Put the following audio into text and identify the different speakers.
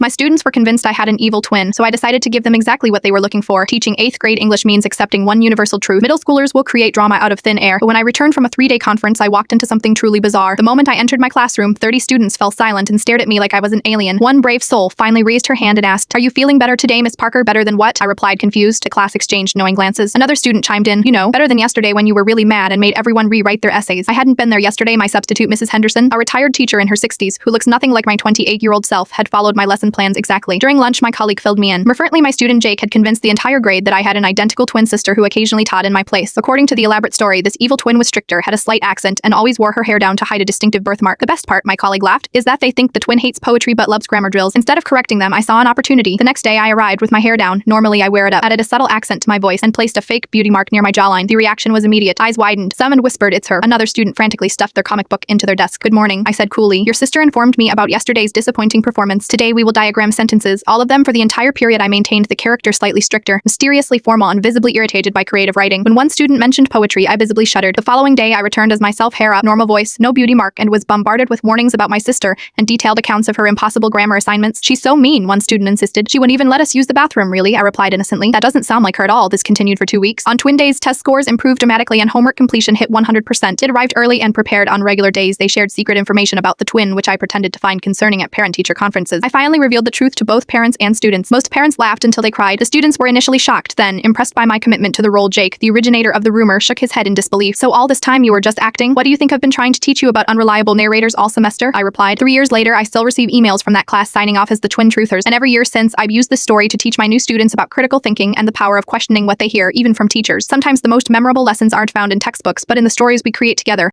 Speaker 1: My students were convinced I had an evil twin, so I decided to give them exactly what they were looking for. Teaching 8th grade English means accepting one universal truth. Middle schoolers will create drama out of thin air. But when I returned from a 3-day conference, I walked into something truly bizarre. The moment I entered my classroom, 30 students fell silent and stared at me like I was an alien. One brave soul finally raised her hand and asked, "Are you feeling better today, Miss Parker?" "Better than what?" I replied, confused. The class exchanged knowing glances. Another student chimed in, "You know, better than yesterday when you were really mad and made everyone rewrite their essays." I hadn't been there yesterday. My substitute, Mrs. Henderson, a retired teacher in her 60s, who looks nothing like my 28-year-old self, had followed my lesson plans exactly. During lunch, my colleague filled me in. Referently, my student Jake had convinced the entire grade that I had an identical twin sister who occasionally taught in my place. According to the elaborate story, this evil twin was stricter, had a slight accent, and always wore her hair down to hide a distinctive birthmark. The best part, my colleague laughed, is that they think the twin hates poetry but loves grammar drills. Instead of correcting them, I saw an opportunity. The next day, I arrived with my hair down. Normally, I wear it up, added a subtle accent to my voice, and placed a fake beauty mark near my jawline. The reaction was immediate. Eyes widened. Some whispered, "It's her." Another student frantically stuffed their comic book into their desk. "Good morning," I said coolly. "Your sister informed me about yesterday's disappointing performance. Today we will diagram sentences, all of them. For the entire period I maintained the character slightly stricter, mysteriously formal, and visibly irritated by creative writing. When one student mentioned poetry, I visibly shuddered. The following day I returned as myself, hair up, normal voice, no beauty mark, and was bombarded with warnings about my sister and detailed accounts of her impossible grammar assignments. "She's so mean," one student insisted. "She wouldn't even let us use the bathroom." "Really?" I replied innocently. "That doesn't sound like her at all." This continued for 2 weeks. On twin days, test scores improved dramatically and homework completion hit 100%. It arrived early and prepared. On regular days, they shared secret information about the twin, which I pretended to find concerning at parent-teacher conferences. I finally revealed the truth to both parents and students. Most parents laughed until they cried. The students were initially shocked. Then, impressed by my commitment to the role, Jake, the originator of the rumor, shook his head in disbelief. "So all this time you were just acting? What do you think I've been trying to teach you about unreliable narrators all semester?" I replied. 3 years later, I still receive emails from that class signing off as the twin truthers. And every year since, I've used this story to teach my new students about critical thinking and the power of questioning what they hear, even from teachers. Sometimes the most memorable lessons aren't found in textbooks, but in the stories we create together.